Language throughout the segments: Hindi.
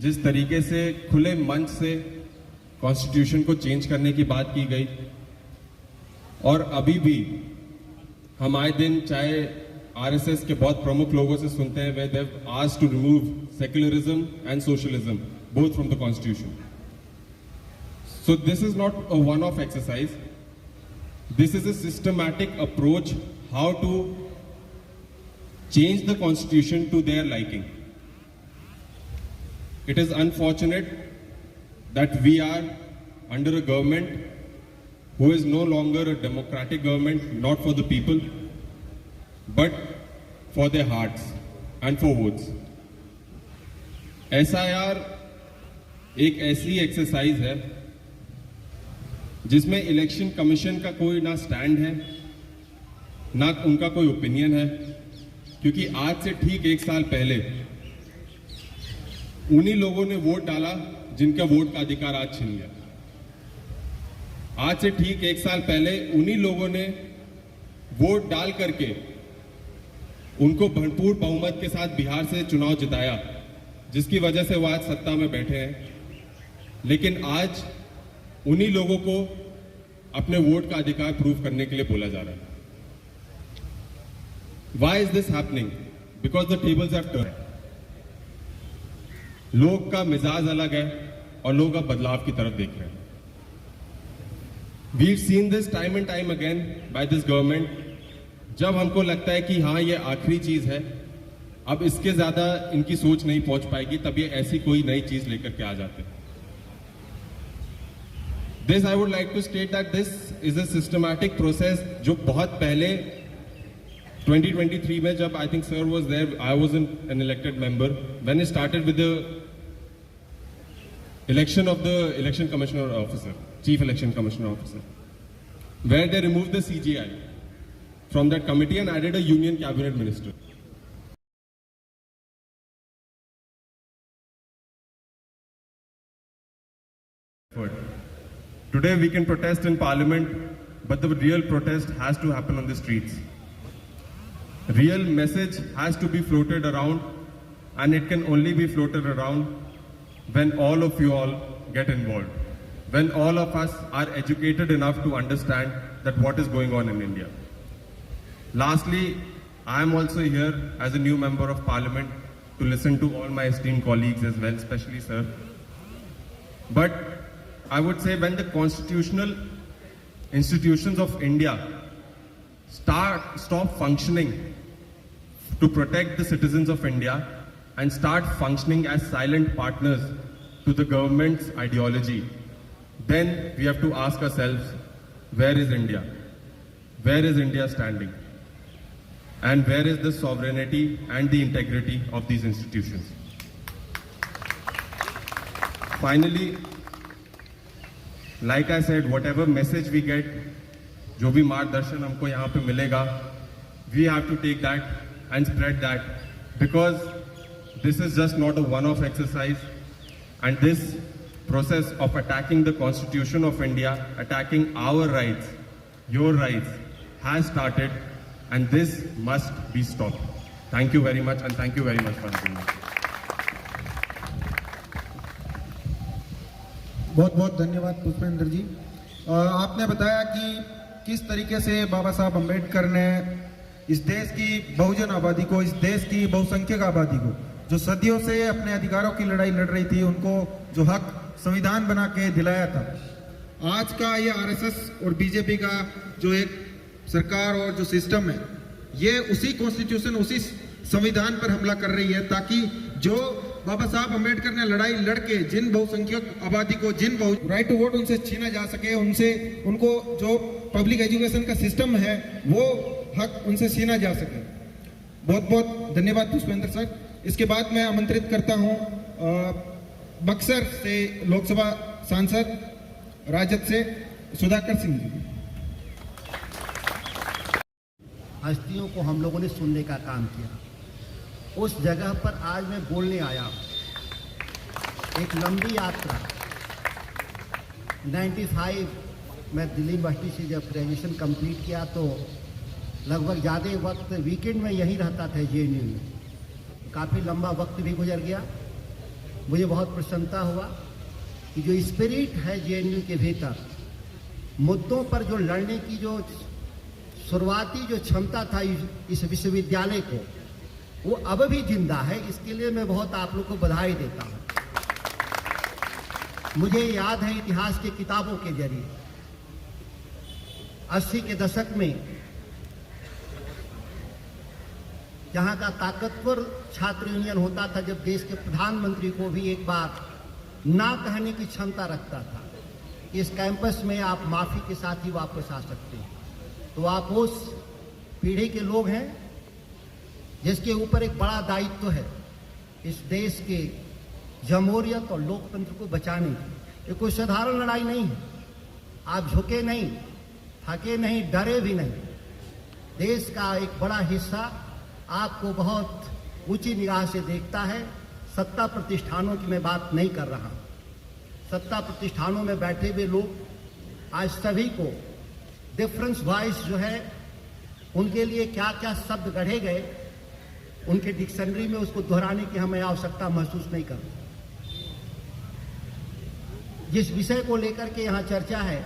जिस तरीके से खुले मंच से कॉन्स्टिट्यूशन को चेंज करने की बात की गई, और अभी भी हम आए दिन चाहे आरएसएस के बहुत प्रमुख लोगों से सुनते हैं where they've asked to remove secularism and socialism both from the constitution. So this is not a one-off exercise. This is a systematic approach how to change the constitution to their liking. It is unfortunate that we are under a government who is no longer a democratic government, not for the people, but for their hearts and for votes. SIR एक ऐसी एक्सरसाइज है जिसमें इलेक्शन कमीशन का कोई ना स्टैंड है, ना उनका कोई ओपिनियन है, क्योंकि आज से ठीक 1 साल पहले उन्हीं लोगों ने वोट डाला जिनका वोट का अधिकार आज छीन गया। आज से ठीक 1 साल पहले उन्हीं लोगों ने वोट डाल करके उनको भरपूर बहुमत के साथ बिहार से चुनाव जिताया, जिसकी वजह से वो आज सत्ता में बैठे हैं। लेकिन आज उन्हीं लोगों को अपने वोट का अधिकार प्रूव करने के लिए बोला जा रहा है। Why is this happening? Because the tables have turned. लोग का मिजाज अलग है और लोग अब बदलाव की तरफ देख रहे हैं। We've seen this time and time again by this government. जब हमको लगता है कि हाँ ये आखिरी चीज है, अब इसके ज्यादा इनकी सोच नहीं पहुंच पाएगी, तब ये ऐसी कोई नई चीज लेकर के आ जाते हैं। This I would like to state that this is a systematic process जो बहुत पहले 2023 में, जब I think sir was there, I wasn't an elected member, when it started with the election of the election commissioner officer, chief election commissioner officer, where they removed the CGI from that committee and added a union cabinet minister. Today we can protest in parliament, but the real protest has to happen on the streets. Real message has to be floated around, and it can only be floated around when all of you all get involved. When all of us are educated enough to understand that what is going on in India. Lastly, I am also here as a new member of parliament to listen to all my esteemed colleagues as well, especially sir. But I would say when the constitutional institutions of India stop functioning to protect the citizens of India and start functioning as silent partners to the government's ideology, then we have to ask ourselves, where is India? Where is India standing? And where is the sovereignty and the integrity of these institutions? Finally, like I said, whatever message we get, जो भी मार्गदर्शन हमको यहाँ पे मिलेगा, we have to take that and spread that, because this is just not a one-off exercise, and this process of attacking the Constitution of India, attacking our rights, your rights, has started, and this must be stopped. Thank you very much, and thank you very much for having me. बहुत बहुत धन्यवाद पुष्पेंद्र जी। आपने बताया कि किस तरीके से बाबा साहब अम्बेडकर ने इस देश की बहुजन आबादी को, इस देश की बहुसंख्यक आबादी को, जो सदियों से अपने अधिकारों की लड़ाई लड़ रही थी, उनको जो हक संविधान बना के दिलाया था। आज का ये आरएसएस और बीजेपी का जो एक सरकार और जो सिस्टम है, ये उसी कॉन्स्टिट्यूशन, उसी संविधान पर हमला कर रही है, ताकि जो बाबा साहब अम्बेडकर ने लड़ाई लड़के जिन बहुसंख्यक आबादी को, जिन राइट टू वोट उनसे छीना जा सके, उनको जो पब्लिक एजुकेशन का सिस्टम है वो हक उनसे छीना जा सके। बहुत बहुत धन्यवाद पुष्पेंद्र सर। इसके बाद मैं आमंत्रित करता हूं बक्सर से लोकसभा सांसद राजद से सुधाकर सिंह जी। हस्तियों को हम लोगों ने सुनने का काम किया। उस जगह पर आज मैं बोलने आया। एक लंबी यात्रा, 95 मैं दिल्ली यूनिवर्सिटी से जब ग्रेजुएशन कंप्लीट किया तो लगभग ज़्यादा वक्त वीकेंड में यहीं रहता था जेएनयू में। काफ़ी लंबा वक्त भी गुजर गया मुझे बहुत प्रसन्नता हुआ कि जो स्पिरिट है जेएनयू के भीतर, मुद्दों पर जो लड़ने की जो शुरुआती जो क्षमता था इस विश्वविद्यालय को, वो अब भी जिंदा है। इसके लिए मैं बहुत आप लोग को बधाई देता हूँ। मुझे याद है इतिहास की किताबों के जरिए 80 के दशक में जहां का ताकतवर छात्र यूनियन होता था, जब देश के प्रधानमंत्री को भी एक बार ना कहने की क्षमता रखता था कि इस कैंपस में आप माफी के साथ ही वापस आ सकते हैं, तो आप उस पीढ़ी के लोग हैं जिसके ऊपर एक बड़ा दायित्व है इस देश के जमहूरियत और लोकतंत्र को बचाने की। ये कोई साधारण लड़ाई नहीं है। आप झुके नहीं, थके नहीं, डरे भी नहीं। देश का एक बड़ा हिस्सा आपको बहुत ऊंची निगाह से देखता है। सत्ता प्रतिष्ठानों की मैं बात नहीं कर रहा। सत्ता प्रतिष्ठानों में बैठे हुए लोग आज सभी को डिफरेंस वॉइस जो है, उनके लिए क्या क्या शब्द गढ़े गए, उनके डिक्शनरी में उसको दोहराने की हमें आवश्यकता महसूस नहीं करते। जिस विषय को लेकर के यहाँ चर्चा है,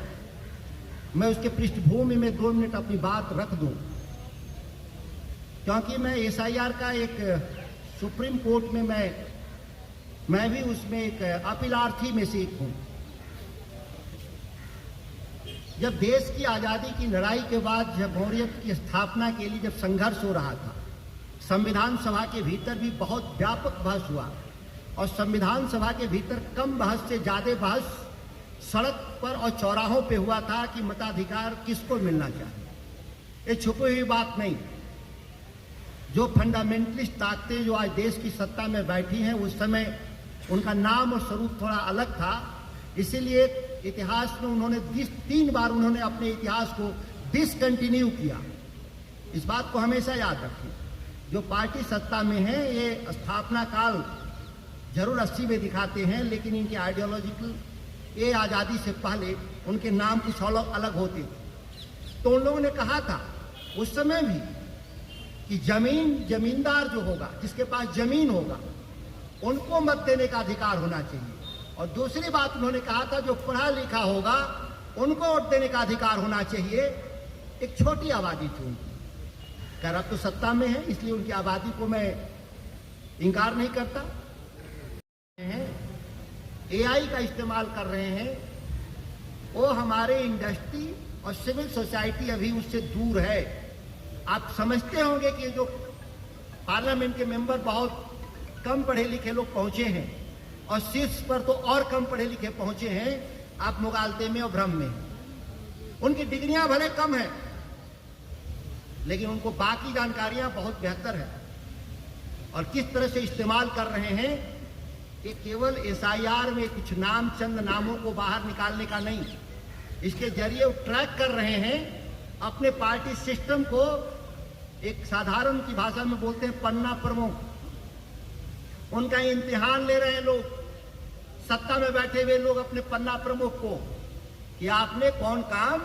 मैं उसके पृष्ठभूमि में 2 मिनट अपनी बात रख दूं, क्योंकि मैं एसआईआर का एक सुप्रीम कोर्ट में मैं भी उसमें एक अपीलार्थी में से एक हूं। जब देश की आजादी की लड़ाई के बाद जमहूरियत की स्थापना के लिए जब संघर्ष हो रहा था, संविधान सभा के भीतर भी बहुत व्यापक बहस हुआ, और संविधान सभा के भीतर कम बहस से ज्यादा बहस सड़क पर और चौराहों पे हुआ था कि मताधिकार किसको मिलना चाहिए। ये छुपी हुई बात नहीं। जो फंडामेंटलिस्ट ताकतें जो आज देश की सत्ता में बैठी हैं, उस समय उनका नाम और स्वरूप थोड़ा अलग था। इसीलिए इतिहास में उन्होंने 3 बार उन्होंने अपने इतिहास को डिसकंटिन्यू किया। इस बात को हमेशा याद रखें। जो पार्टी सत्ता में है, ये स्थापना काल जरूर 80 में दिखाते हैं, लेकिन इनकी आइडियोलॉजिकल ये आज़ादी से पहले उनके नाम कुछ अलग होते थे। तो उन लोगों ने कहा था उस समय भी कि जमींदार जो होगा, जिसके पास जमीन होगा, उनको मत देने का अधिकार होना चाहिए। और दूसरी बात उन्होंने कहा था जो पढ़ा लिखा होगा उनको वोट देने का अधिकार होना चाहिए। एक छोटी आबादी थी उनकी, खैर अब तो सत्ता में है इसलिए उनकी आबादी को मैं इंकार नहीं करता। एआई का इस्तेमाल कर रहे हैं, वो हमारे इंडस्ट्री और सिविल सोसाइटी अभी उससे दूर है। आप समझते होंगे कि जो पार्लियामेंट के मेंबर बहुत कम पढ़े लिखे लोग पहुंचे हैं, और शीर्ष पर तो और कम पढ़े लिखे पहुंचे हैं। आप मुगालते में और भ्रम में, उनकी डिग्रियां भले कम है, लेकिन उनको बाकी जानकारियां बहुत बेहतर है। और किस तरह से इस्तेमाल कर रहे हैं, ये केवल एसआईआर में कुछ नाम, चंद नामों को बाहर निकालने का नहीं, इसके जरिए वो ट्रैक कर रहे हैं अपने पार्टी सिस्टम को। एक साधारण की भाषा में बोलते हैं पन्ना प्रमुख, उनका इम्तिहान ले रहे हैं लोग, सत्ता में बैठे हुए लोग अपने पन्ना प्रमुख को, कि आपने कौन काम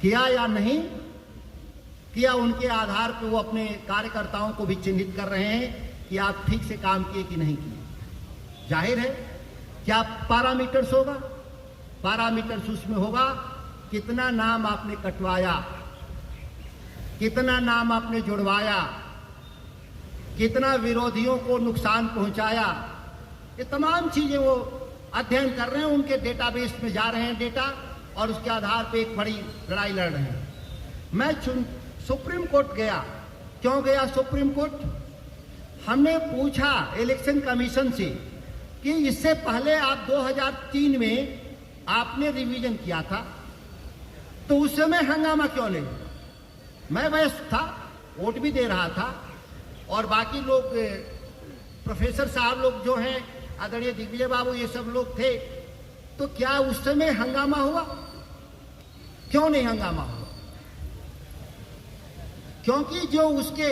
किया या नहीं किया। उनके आधार पर वो अपने कार्यकर्ताओं को भी चिन्हित कर रहे हैं कि आप ठीक से काम किए कि नहीं किए। जाहिर है क्या पैरामीटर्स होगा, पैरामीटर्स उसमें होगा कितना नाम आपने कटवाया, कितना नाम आपने जुड़वाया, कितना विरोधियों को नुकसान पहुंचाया। ये तमाम चीजें वो अध्ययन कर रहे हैं, उनके डेटाबेस में जा रहे हैं डेटा, और उसके आधार पे एक बड़ी लड़ाई लड़ रहे हैं। मैं सुप्रीम कोर्ट गया। क्यों गया सुप्रीम कोर्ट? हमने पूछा इलेक्शन कमीशन से कि इससे पहले आप 2003 में आपने रिवीजन किया था, तो उस समय हंगामा क्यों नहीं? मैं व्यस्त था, वोट भी दे रहा था, और बाकी लोग प्रोफेसर साहब लोग जो हैं, आदरणीय दिग्विजय बाबू, ये सब लोग थे। तो क्या उस समय हंगामा हुआ? क्यों नहीं हंगामा हुआ? क्योंकि जो उसके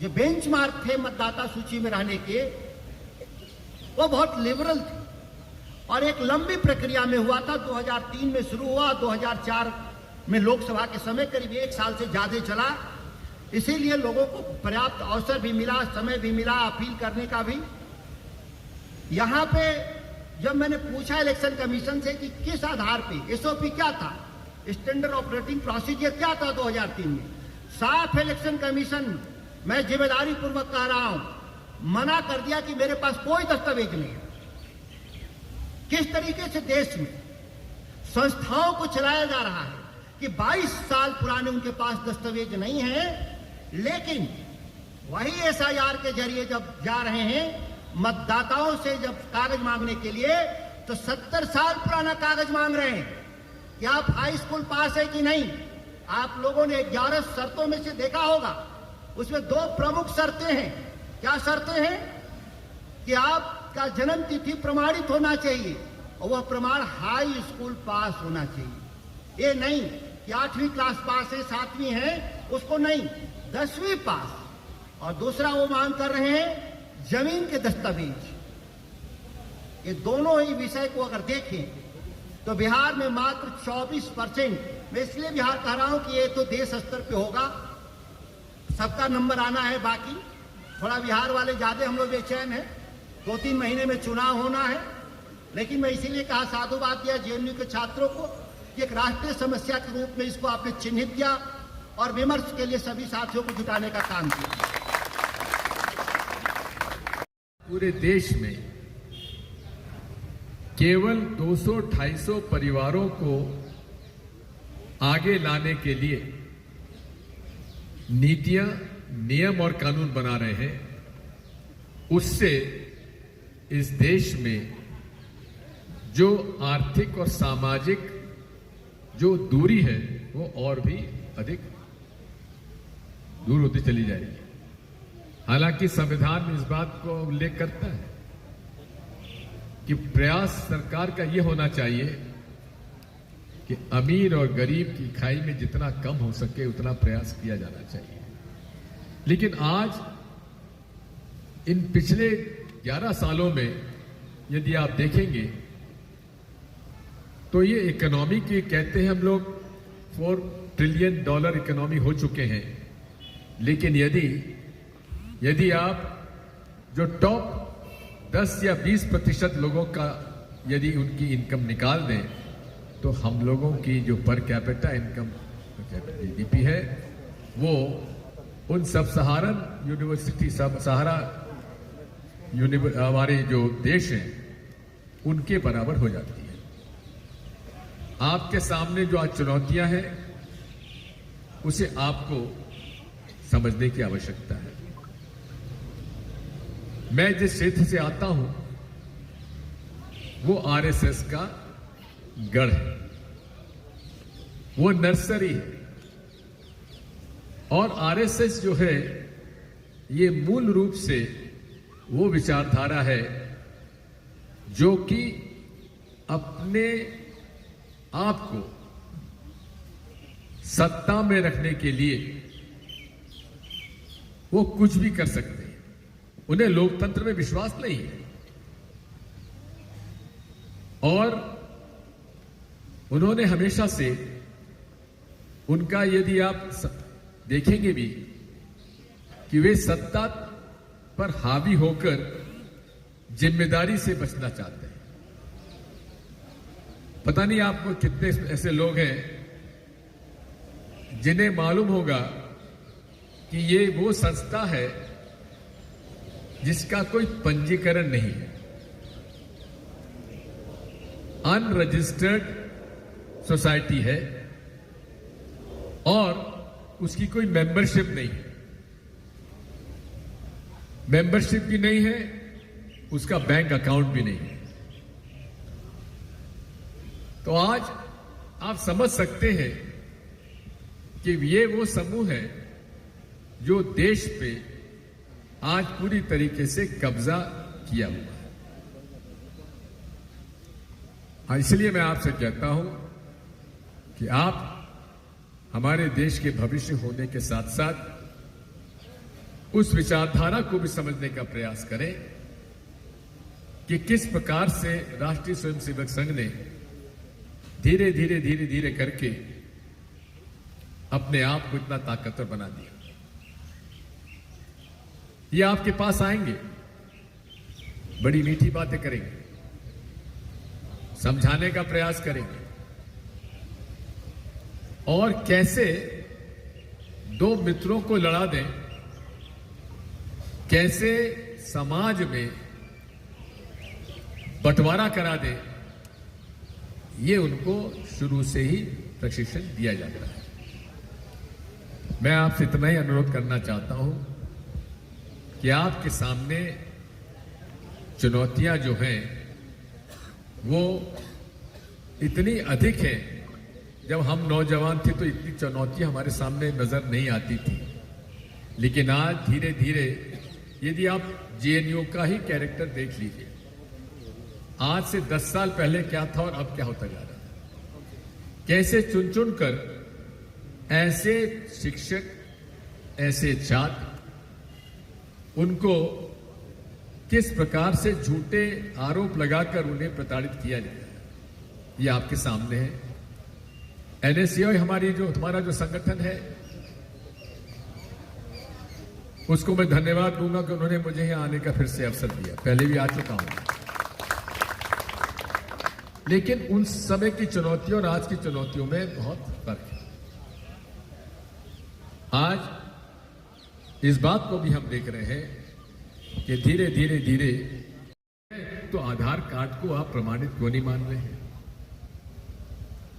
जो बेंचमार्क थे मतदाता सूची में रहने के, वो बहुत लिबरल थे, और एक लंबी प्रक्रिया में हुआ था। 2003 में शुरू हुआ, 2004 में लोकसभा के समय करीब 1 साल से ज्यादा चला। इसीलिए लोगों को पर्याप्त अवसर भी मिला, समय भी मिला अपील करने का भी। यहां पे जब मैंने पूछा इलेक्शन कमीशन से कि किस आधार पे, एसओपी क्या था, स्टैंडर्ड ऑपरेटिंग प्रोसीजर क्या था 2003 में, साफ इलेक्शन कमीशन, मैं जिम्मेदारी पूर्वक कह रहा हूं, मना कर दिया कि मेरे पास कोई दस्तावेज नहीं है। किस तरीके से देश में संस्थाओं को चलाया जा रहा है कि 22 साल पुराने उनके पास दस्तावेज नहीं है, लेकिन वही एसआईआर के जरिए जब जा रहे हैं मतदाताओं से जब कागज मांगने के लिए, तो 70 साल पुराना कागज मांग रहे हैं कि आप हाई स्कूल पास है कि नहीं। आप लोगों ने 11 शर्तों में से देखा होगा, उसमें 2 प्रमुख शर्तें हैं। क्या शर्तें हैं? कि आपका जन्म तिथि प्रमाणित होना चाहिए और वह प्रमाण हाई स्कूल पास होना चाहिए। ये नहीं कि 8वीं क्लास पास है, 7वीं है, उसको नहीं, 10वीं पास। और दूसरा वो मांग कर रहे हैं जमीन के दस्तावेज। ये दोनों ही विषय को अगर देखें तो बिहार में मात्र 24%। मैं इसलिए बिहार कह रहा हूं कि ये तो देश स्तर पे होगा, सबका नंबर आना है, बाकी थोड़ा बिहार वाले ज्यादा हम लोग बेचैन है। 2-3 महीने में चुनाव होना है, लेकिन मैं इसीलिए कहा, साधुवाद दिया जेएनयू के छात्रों को कि एक राष्ट्रीय समस्या के रूप में इसको आपने चिन्हित किया और विमर्श के लिए सभी साथियों को जुटाने का काम किया। पूरे देश में केवल 200-250 परिवारों को आगे लाने के लिए नीतियां, नियम और कानून बना रहे हैं। उससे इस देश में जो आर्थिक और सामाजिक जो दूरी है वो और भी अधिक दूर होती चली जाएगी। हालांकि संविधान इस बात को उल्लेख करता है कि प्रयास सरकार का यह होना चाहिए कि अमीर और गरीब की खाई में जितना कम हो सके उतना प्रयास किया जाना चाहिए। लेकिन आज इन पिछले 11 सालों में यदि आप देखेंगे तो ये इकोनॉमी की कहते हैं हम लोग $4 ट्रिलियन इकोनॉमी हो चुके हैं। लेकिन यदि आप जो टॉप 10 या 20% लोगों का यदि उनकी इनकम निकाल दें तो हम लोगों की जो पर कैपिटा इनकम जीडीपी है वो उन सब सहारन यूनिवर्सिटी सब सहारा हमारे जो देश हैं उनके बराबर हो जाती है। आपके सामने जो आज चुनौतियां हैं उसे आपको समझने की आवश्यकता है। मैं जिस क्षेत्र से आता हूं वो आरएसएस का गढ़ है, वो नर्सरी है। और आरएसएस जो है ये मूल रूप से वो विचारधारा है जो कि अपने आप को सत्ता में रखने के लिए वो कुछ भी कर सकते हैं। उन्हें लोकतंत्र में विश्वास नहीं है और उन्होंने हमेशा से उनका यदि आप देखेंगे भी कि वे सत्ता पर हावी होकर जिम्मेदारी से बचना चाहते हैं। पता नहीं आपको कितने ऐसे लोग हैं जिन्हें मालूम होगा कि ये वो संस्था है जिसका कोई पंजीकरण नहीं है, अनरजिस्टर्ड सोसाइटी है और उसकी कोई मेंबरशिप नहीं है। मेंबरशिप भी नहीं है, उसका बैंक अकाउंट भी नहीं है। तो आज आप समझ सकते हैं कि ये वो समूह है जो देश पे आज पूरी तरीके से कब्जा किया हुआ है। इसलिए मैं आपसे कहता हूं कि आप हमारे देश के भविष्य होने के साथ साथ उस विचारधारा को भी समझने का प्रयास करें कि किस प्रकार से राष्ट्रीय स्वयंसेवक संघ ने धीरे धीरे करके अपने आप को इतना ताकतवर बना दिया। ये आपके पास आएंगे, बड़ी मीठी बातें करेंगे, समझाने का प्रयास करेंगे और कैसे दो मित्रों को लड़ा दें, कैसे समाज में बंटवारा करा दें, ये उनको शुरू से ही प्रशिक्षण दिया जाता है। मैं आपसे इतना ही अनुरोध करना चाहता हूं कि आपके सामने चुनौतियां जो हैं वो इतनी अधिक हैं। जब हम नौजवान थे तो इतनी चुनौतियां हमारे सामने नजर नहीं आती थी, लेकिन आज धीरे धीरे, यदि आप जेएनयू का ही कैरेक्टर देख लीजिए, आज से 10 साल पहले क्या था और अब क्या होता जा रहा है, कैसे चुन चुन कर ऐसे शिक्षक, ऐसे छात्र, उनको किस प्रकार से झूठे आरोप लगाकर उन्हें प्रताड़ित किया जाए, ये आपके सामने है। एनएसयूआई हमारा जो संगठन है, उसको मैं धन्यवाद दूंगा कि उन्होंने मुझे यहां आने का फिर से अवसर दिया। पहले भी आ चुका हूं, लेकिन उन समय की चुनौतियों और आज की चुनौतियों में बहुत फर्क है। आज इस बात को भी हम देख रहे हैं कि धीरे धीरे धीरे तो आधार कार्ड को आप प्रमाणित क्यों नहीं मान रहे हैं।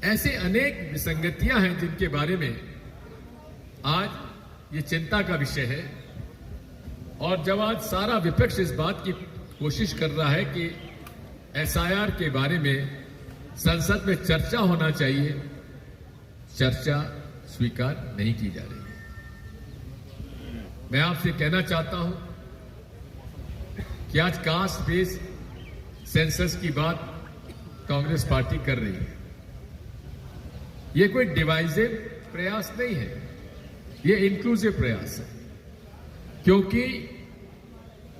ऐसे अनेक विसंगतियां हैं जिनके बारे में आज ये चिंता का विषय है। और जब आज सारा विपक्ष इस बात की कोशिश कर रहा है कि एसआईआर के बारे में संसद में चर्चा होना चाहिए, चर्चा स्वीकार नहीं की जा रही है। मैं आपसे कहना चाहता हूं कि आज कास्ट बेस्ड सेंसस की बात कांग्रेस पार्टी कर रही है। यह कोई डिवाइसिव प्रयास नहीं है, यह इंक्लूसिव प्रयास है। क्योंकि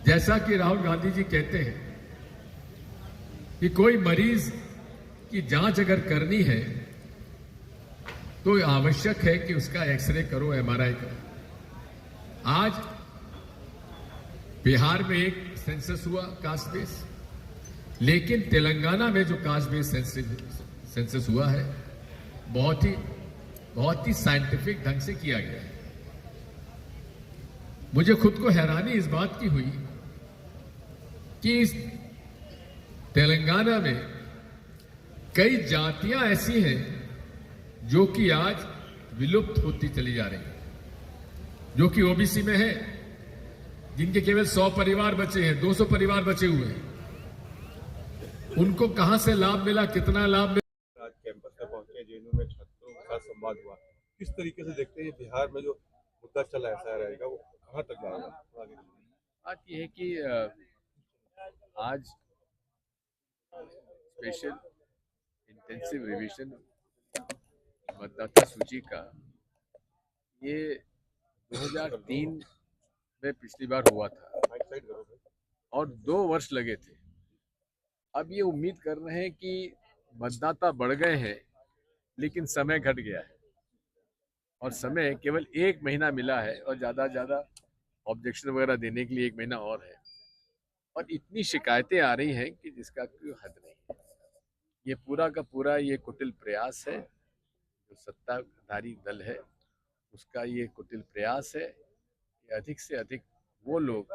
जैसा कि राहुल गांधी जी कहते हैं कि कोई मरीज की जांच अगर करनी है तो आवश्यक है कि उसका एक्सरे करो, एमआरआई करो। आज बिहार में एक सेंसस हुआ कास्ट बेस, लेकिन तेलंगाना में जो कास्ट बेस सेंसस हुआ है बहुत ही साइंटिफिक ढंग से किया गया है। मुझे खुद को हैरानी इस बात की हुई कि इस तेलंगाना में कई जातियां ऐसी हैं जो कि आज विलुप्त होती चली जा रही हैं, जो कि ओबीसी में है, जिनके केवल 100 परिवार बचे हैं, 200 परिवार बचे हुए हैं। उनको कहां से लाभ मिला, कितना लाभ मिला? आज कैंपस में पहुंचे, जेएनयू में छात्रों के साथ संवाद हुआ। किस तरीके से देखते हैं बिहार में जो मुद्दा चला ऐसा रहेगा, वो कहां तक जाएगा? बात यह है कि आज स्पेशल इंटेंसिव रिवीजन मतदाता सूची का ये 2003 में पिछली बार हुआ था और 2 वर्ष लगे थे। अब ये उम्मीद कर रहे हैं कि मतदाता बढ़ गए हैं, लेकिन समय घट गया है और समय केवल 1 महीना मिला है और ज्यादा ऑब्जेक्शन वगैरह देने के लिए 1 महीना और है। और इतनी शिकायतें आ रही हैं कि जिसका कोई हद नहीं है। ये पूरा का पूरा ये कुटिल प्रयास है, जो सत्ताधारी दल है उसका ये कुटिल प्रयास है कि अधिक से अधिक वो लोग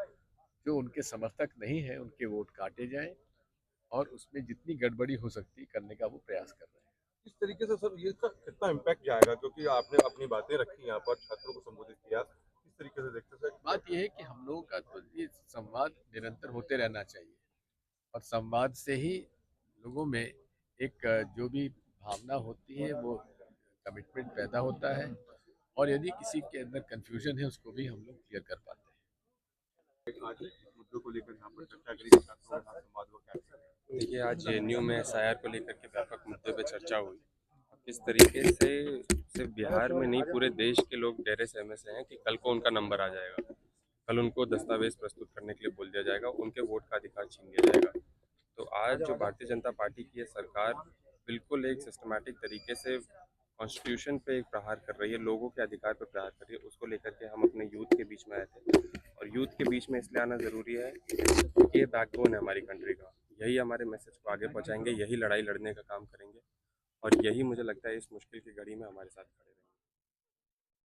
जो उनके समर्थक नहीं हैं उनके वोट काटे जाएं और उसमें जितनी गड़बड़ी हो सकती करने का वो प्रयास कर रहे हैं। किस तरीके से सर ये कितना इम्पैक्ट जाएगा, क्योंकि आपने अपनी बातें रखी यहाँ पर, छात्रों को संबोधित किया, किस तरीके से देखते सर? बात यह है कि हम लोगों का तो ये संवाद निरंतर होते रहना चाहिए और संवाद से ही लोगों में एक जो भी भावना होती है वो कमिटमेंट पैदा होता है और यदि किसी के अंदर कंफ्यूजन है उसको भी हम लोग क्लियर कर पाते हैं। आज मुद्दों को लेकर यहाँ पर चर्चा करी, छात्रों के साथ संवाद हुआ, क्या? देखिए, आज जेएनयू में एसआईआर को लेकर के व्यापक मुद्दे पे चर्चा हुई। किस तरीके से सिर्फ बिहार में नहीं पूरे देश के लोग डेरे सहमे से हैं कि कल को उनका नंबर आ जाएगा, कल उनको दस्तावेज प्रस्तुत करने के लिए बोल दिया जाएगा, उनके वोट का अधिकार छीन लिया जाएगा। तो आज जो भारतीय जनता पार्टी की है सरकार बिल्कुल एक सिस्टमैटिक तरीके से कॉन्स्टिट्यूशन पे एक प्रहार कर रही है, लोगों के अधिकार पे प्रहार कर रही है, उसको लेकर के हम अपने यूथ के बीच में आए थे। और यूथ के बीच में इसलिए आना ज़रूरी है कि ये बैकबोन है हमारी कंट्री का, यही हमारे मैसेज को आगे पहुँचाएंगे, यही लड़ाई लड़ने का काम करेंगे और यही मुझे लगता है इस मुश्किल की घड़ी में हमारे साथ खड़े रहेंगे।